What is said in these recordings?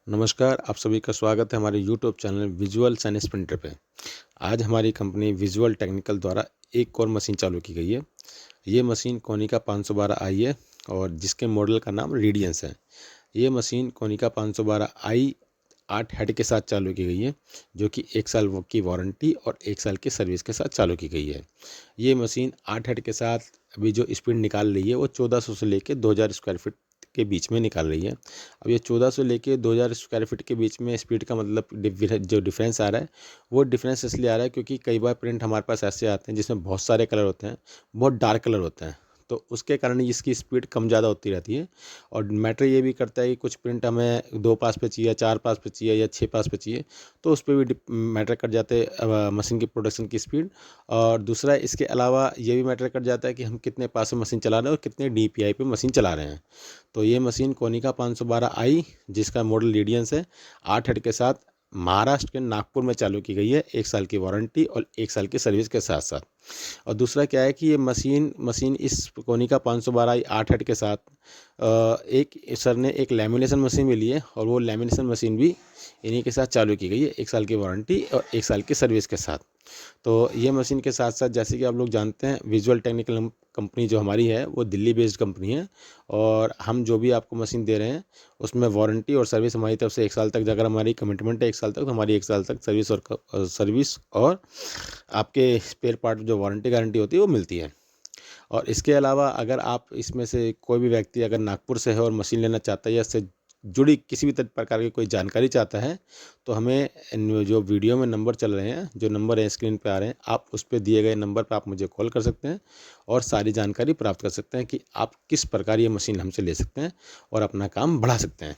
नमस्कार, आप सभी का स्वागत है हमारे YouTube channel visual science printer पे। आज हमारी कंपनी विजुअल टेक्निकल द्वारा एक और मशीन चालू की गई है। ये मशीन कोनिका 512 आई है और जिसके मॉडल का नाम रेडियंस है। ये मशीन कोनिका 512 आई 8 हेड के साथ चालू की गई है, जो कि 1 साल की वारंटी और 1 साल की सर्विस के साथ चालू की गई है। ये मशीन 8 हेड के साथ अभी जो स्पीड निकाल रही है वो 1400 से लेके 2000 स्क्वायर फीट के बीच में निकाल रही है। अब ये 1400 लेके 2000 स्क्वायर फीट के बीच में स्पीड का मतलब जो डिफरेंस आ रहा है, वो डिफरेंस इसलिए आ रहा है क्योंकि कई बार प्रिंट हमारे पास ऐसे आते हैं जिसमें बहुत सारे कलर होते हैं, बहुत डार्क कलर होते हैं, तो उसके कारण इसकी स्पीड कम ज़्यादा होती रहती है। और मैटर ये भी करता है कि कुछ प्रिंट हमें 2 पास पे चाहिए, 4 पास पे चाहिए या 6 पास पे चाहिए, तो उस पे भी मैटर कर जाते हैं मशीन की प्रोडक्शन की स्पीड। और दूसरा इसके अलावा ये भी मैटर कर जाता है कि हम कितने पास में मशीन चला रहे हैं और कितने DPI पे मशीन चला रहे हैं। तो ये मशीन कोनिका 512 आई, जिसका मॉडल रेडियंस है, 8 हेड के साथ महाराष्ट्र के नागपुर में चालू की गई है, 1 साल की वारंटी और 1 साल की सर्विस के साथ साथ। और दूसरा क्या है कि ये मशीन इस कोनिका 512 आई 8 हेड के साथ एक सर ने एक लैमिनेशन मशीन भी ली है और वो लैमिनेशन मशीन भी इन्हीं के साथ चालू की गई है, 1 साल की वारंटी और 1 साल की सर्विस के साथ। तो ये मशीन के साथ साथ जैसे कि आप लोग जानते हैं, विजुअल टेक्निकल कंपनी जो हमारी है वो दिल्ली बेस्ड कंपनी है और हम जो भी आपको मशीन दे रहे हैं उसमें वारंटी और सर्विस हमारी तरफ से 1 साल तक, अगर हमारी कमिटमेंट है 1 साल तक, तो हमारी 1 साल तक सर्विस और आपके स्पेयर पार्ट जो वारंटी गारंटी होती है वो मिलती है। और इसके अलावा अगर आप इसमें से कोई भी व्यक्ति अगर नागपुर से है और मशीन लेना चाहता है या इससे जुड़ी किसी भी प्रकार की कोई जानकारी चाहता है, तो हमें जो वीडियो में नंबर चल रहे हैं, जो नंबर है स्क्रीन पे आ रहे हैं, आप उस पे दिए गए नंबर पे आप मुझे कॉल कर सकते हैं और सारी जानकारी प्राप्त कर सकते हैं कि आप किस प्रकार ये मशीन हमसे ले सकते हैं और अपना काम बढ़ा सकते हैं।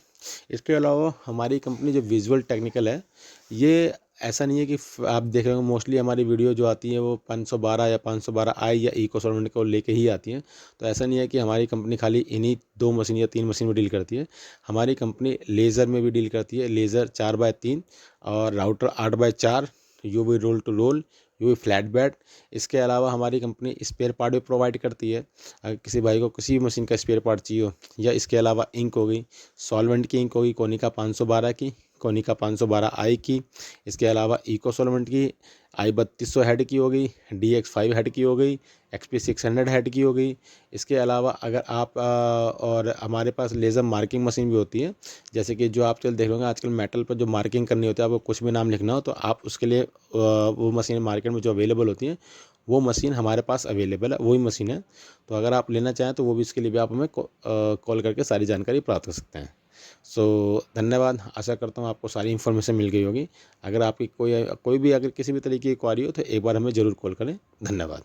इसके अलावा हमारी कंपनी जो विजुअल टेक्निकल है, ये ऐसा नहीं है कि आप देख रहे हो मोस्टली हमारी वीडियो जो आती है वो 512 या 512 आई या इको सॉल्वेंट को लेके ही आती हैं। तो ऐसा नहीं है कि हमारी कंपनी खाली इन्हीं 2 मशीन या 3 मशीन में डील करती है। हमारी कंपनी लेज़र में भी डील करती है, लेज़र 4x3 और router 8x4, UV roll to roll, UV flat bed. इसके अलावा हमारी कंपनी स्पेयर पार्ट भी प्रोवाइड करती है। अगर किसी भाई को किसी भी मशीन का स्पेयर पार्ट चाहिए हो, या इसके अलावा इंक हो गई, सॉल्वेंट की इंक होगी कोनिका 512 की, कोनिका 512 आई की, इसके अलावा इको सॉल्वेंट की I 3200 हेड की हो गई, DX5 हेड की हो गई, XP600 हेड की हो गई। इसके अलावा अगर आप और हमारे पास लेज़र मार्किंग मशीन भी होती है, जैसे कि जो आप चल देख लोगे आजकल मेटल पर जो मार्किंग करनी होती है, आपको कुछ भी नाम लिखना हो तो आप उसके लिए वो मशीन मार्केट में जो अवेलेबल होती हैं, वो मशीन हमारे पास अवेलेबल है, वही मशीन है। तो अगर आप लेना चाहें तो वो भी, इसके लिए भी आप हमें कॉल करके सारी जानकारी प्राप्त कर सकते हैं। सो धन्यवाद। आशा करता हूँ आपको सारी इन्फॉर्मेशन मिल गई होगी। अगर आपकी कोई भी अगर किसी भी तरीके की क्वेरी हो तो एक बार हमें ज़रूर कॉल करें। धन्यवाद।